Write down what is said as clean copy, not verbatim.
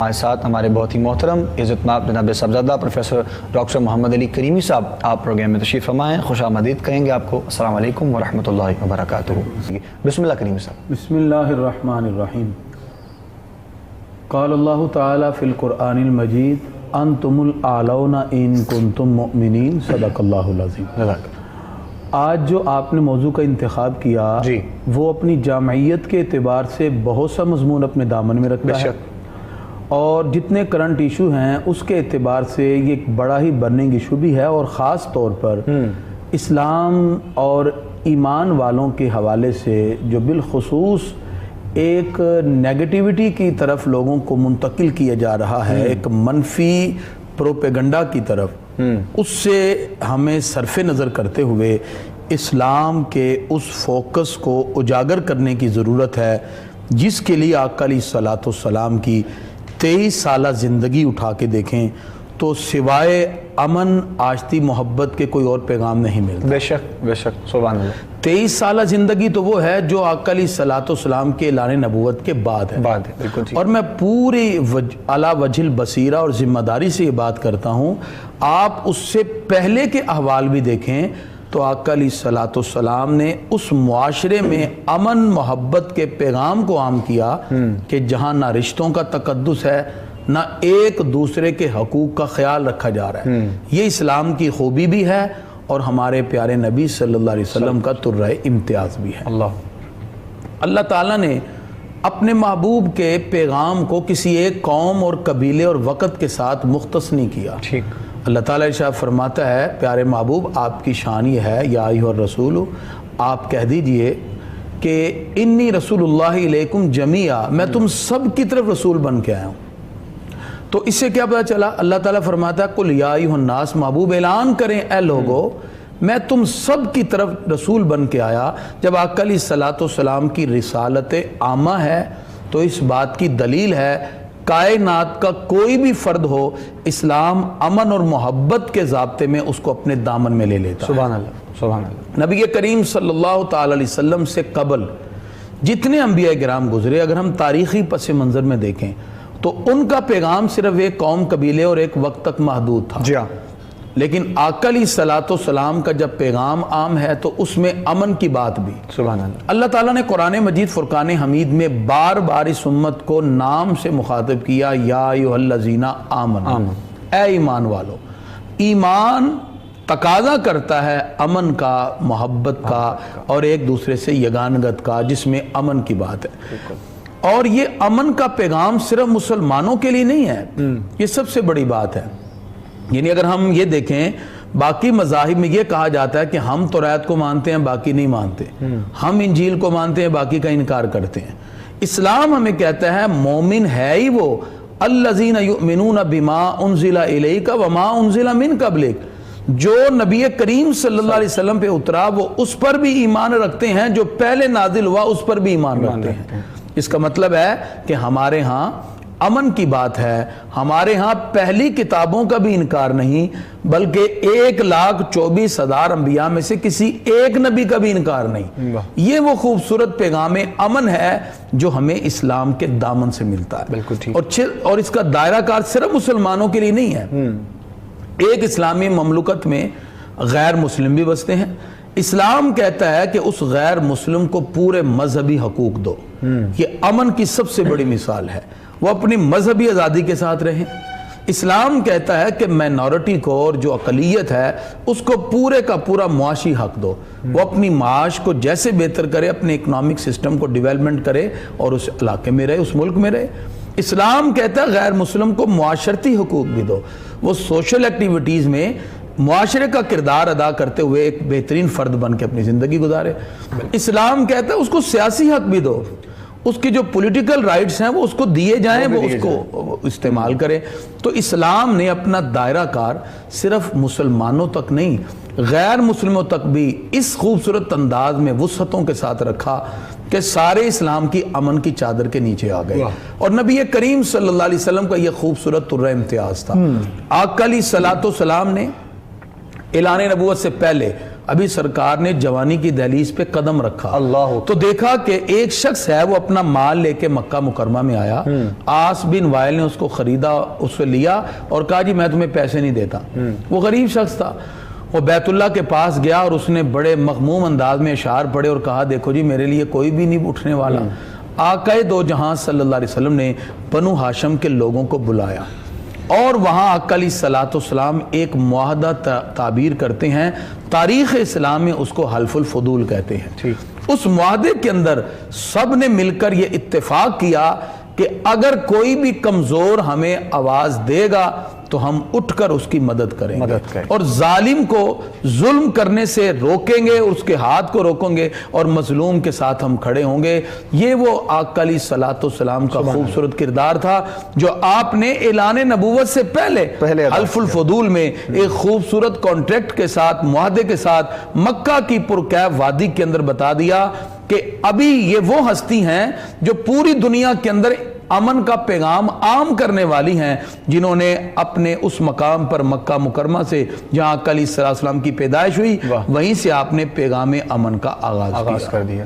ہمارے ساتھ ہمارے بہت ہی محترم عزت مآب جناب صاحبزادہ پروفیسر ڈاکٹر محمد علی کریمی صاحب آپ پروگرام میں تشریف فرمائیں، خوش آمدید کہیں گے آپ کو۔ السلام علیکم ورحمۃ اللہ وبرکاتہ۔ بسم اللہ کریمی صاحب۔ بسم اللہ الرحمن الرحیم۔ قال اللہ تعالی فی القرآن المجید انتم الاعلون ان کنتم مؤمنین، صدق اللہ العظیم۔ آج جو آپ نے موضوع کا انتخاب کیا وہ اپنی جامعیت کے اعتبار سے بہت سا مضمون اپنے دامن میں رکھتا ہے، اور جتنے کرنٹ ایشو ہیں اس کے اعتبار سے یہ ایک بڑا ہی برننگ ایشو بھی ہے، اور خاص طور پر اسلام اور ایمان والوں کے حوالے سے جو بالخصوص ایک نیگیٹیوٹی کی طرف لوگوں کو منتقل کیا جا رہا ہے، ایک منفی پروپیگنڈا کی طرف، اس سے ہمیں صرف نظر کرتے ہوئے اسلام کے اس فوکس کو اجاگر کرنے کی ضرورت ہے جس کے لیے آقا علیہ الصلوۃ والسلام کی 23 سالہ زندگی اٹھا کے دیکھیں تو سوائے امن، آشتی، محبت کے کوئی اور پیغام نہیں ملتا۔ بے شک بے شک، سبحان اللہ۔ 23 سالہ زندگی تو وہ ہے جو آقا علیہ الصلوۃ والسلام کے اعلان نبوت کے بعد ہے، بالکل۔ اور میں پوری علی وجہ البصیرہ اور ذمہ داری سے یہ بات کرتا ہوں، آپ اس سے پہلے کے احوال بھی دیکھیں تو آقا علیہ الصلوۃ والسلام نے اس معاشرے میں امن محبت کے پیغام کو عام کیا کہ جہاں نہ رشتوں کا تقدس ہے، نہ ایک دوسرے کے حقوق کا خیال رکھا جا رہا ہے۔ یہ اسلام کی خوبی بھی ہے اور ہمارے پیارے نبی صلی اللہ علیہ وسلم کا طرہ امتیاز بھی ہے۔ اللہ تعالیٰ نے اپنے محبوب کے پیغام کو کسی ایک قوم اور قبیلے اور وقت کے ساتھ مختص نہیں کیا۔ اللہ تعالیٰ ارشاد فرماتا ہے، پیارے محبوب آپ کی شان یہ ہے، یا ایھا الرسول، آپ کہہ دیجئے کہ انی رسول اللہ علیکم جمیعا، میں تم سب کی طرف رسول بن کے آیا ہوں۔ تو اس سے کیا پتہ چلا؟ اللہ تعالیٰ فرماتا ہے قل یا ایھا الناس، محبوب اعلان کریں اے لوگو میں تم سب کی طرف رسول بن کے آیا۔ جب آقا علیہ الصلوۃ والسلام کی رسالت عامہ ہے تو اس بات کی دلیل ہے کائنات کا کوئی بھی فرد ہو، اسلام امن اور محبت کے ضابطے میں اس کو اپنے دامن میں لے لیتا ہے۔ سبحان اللہ سبحان اللہ۔ نبی کریم صلی اللہ تعالی علیہ وسلم سے قبل جتنے انبیاء کرام گزرے، اگر ہم تاریخی پس منظر میں دیکھیں تو ان کا پیغام صرف ایک قوم، قبیلے اور ایک وقت تک محدود تھا۔ لیکن آقا علیہ الصلوۃ والسلام کا جب پیغام عام ہے تو اس میں امن کی بات بھی۔ سبحان اللہ۔ اللہ تعالیٰ نے قرآن مجید فرقان حمید میں بار بار اس امت کو نام سے مخاطب کیا، یا ایھا الذین آمنوا، اے ایمان والو۔ ایمان تقاضا کرتا ہے امن کا، محبت کا اور ایک دوسرے سے یگانگت کا، جس میں امن کی بات ہے۔ اور یہ امن کا پیغام صرف مسلمانوں کے لیے نہیں ہے، یہ سب سے بڑی بات ہے۔ یعنی اگر ہم یہ دیکھیں باقی مذاہب میں یہ کہا جاتا ہے کہ ہم توریت کو مانتے ہیں باقی نہیں مانتے، ہم انجیل کو مانتے ہیں باقی کا انکار کرتے ہیں۔ اسلام ہمیں کہتا ہے مومن ہے ہی وہ الذین یؤمنون بما انزل الیک وما انزل من قبلک، جو نبی کریم صلی اللہ علیہ وسلم پہ اترا وہ اس پر بھی ایمان رکھتے ہیں، جو پہلے نازل ہوا اس پر بھی ایمان رکھتے ہیں۔ اس کا مطلب ہے کہ ہمارے ہاں امن کی بات ہے، ہمارے ہاں پہلی کتابوں کا بھی انکار نہیں، بلکہ 1,24,000 انبیاء میں سے کسی ایک نبی کا بھی انکار نہیں۔ یہ وہ خوبصورت پیغام امن ہے جو ہمیں اسلام کے دامن سے ملتا ہے۔ بالکل ٹھیک۔ اور اس کا دائرہ کار صرف مسلمانوں کے لیے نہیں ہے، ایک اسلامی مملکت میں غیر مسلم بھی بستے ہیں۔ اسلام کہتا ہے کہ اس غیر مسلم کو پورے مذہبی حقوق دو۔ یہ امن کی سب سے بڑی مثال ہے، وہ اپنی مذہبی آزادی کے ساتھ رہیں۔ اسلام کہتا ہے کہ مائنورٹی کو اور جو اقلیت ہے اس کو پورے کا پورا معاشی حق دو، وہ اپنی معاش کو جیسے بہتر کرے، اپنے اکنامک سسٹم کو ڈیولپمنٹ کرے اور اس علاقے میں رہے، اس ملک میں رہے۔ اسلام کہتا ہے غیر مسلم کو معاشرتی حقوق بھی دو، وہ سوشل ایکٹیویٹیز میں معاشرے کا کردار ادا کرتے ہوئے ایک بہترین فرد بن کے اپنی زندگی گزارے۔ اسلام کہتا ہے اس کو سیاسی حق بھی دو، اس کی جو پولیٹیکل رائٹس ہیں وہ اس کو دیے جائیں، وہ اس کو استعمال کرے۔ تو اسلام نے اپنا دائرہ کار صرف مسلمانوں تک نہیں، غیر مسلموں تک بھی اس خوبصورت انداز میں وسعتوں کے ساتھ رکھا کہ سارے اسلام کی امن کی چادر کے نیچے آ گئے۔ اور نبی کریم صلی اللہ علیہ وسلم کا یہ خوبصورت طرہ امتیاز تھا۔ آقا علیہ الصلوۃ والسلام نے اعلان نبوت سے پہلے ابھی سرکار نے جوانی کی دہلیز پہ قدم رکھا، اللہ تو دیکھا کہ ایک شخص ہے وہ اپنا مال لے کے مکہ مکرمہ میں آیا، آس بن وائل نے اس کو خریدا، اس سے لیا اور کہا جی میں تمہیں پیسے نہیں دیتا۔ وہ غریب شخص تھا، وہ بیت اللہ کے پاس گیا اور اس نے بڑے مغموم انداز میں اشعار پڑھے اور کہا دیکھو جی میرے لیے کوئی بھی نہیں اٹھنے والا۔ آقا دو جہاں صلی اللہ علیہ وسلم نے بنو ہاشم کے لوگوں کو بلایا اور وہاں آقا علیہ الصلوۃ والسلام ایک معاہدہ تعبیر کرتے ہیں، تاریخ اسلام میں اس کو حلف الفضول کہتے ہیں۔ اس معاہدے کے اندر سب نے مل کر یہ اتفاق کیا کہ اگر کوئی بھی کمزور ہمیں آواز دے گا تو ہم اٹھ کر اس کی مدد کریں گے اور ظالم کو ظلم کرنے سے روکیں گے، اس کے ہاتھ کو روکیں گے اور مظلوم کے ساتھ ہم کھڑے ہوں گے۔ یہ وہ آقا علیہ الصلوۃ والسلام کا خوبصورت کردار تھا جو آپ نے اعلان نبوت سے پہلے حلف الفضول میں ایک خوبصورت کانٹریکٹ کے ساتھ، معاہدے کے ساتھ مکہ کی پرکیف وادی کے اندر بتا دیا کہ ابھی یہ وہ ہستی ہیں جو پوری دنیا کے اندر امن کا پیغام عام کرنے والی ہیں، جنہوں نے اپنے اس مقام پر مکہ مکرمہ سے جہاں آقا علیہ السلام کی پیدائش ہوئی وہیں سے آپ نے پیغام امن کا آغاز کر دیا۔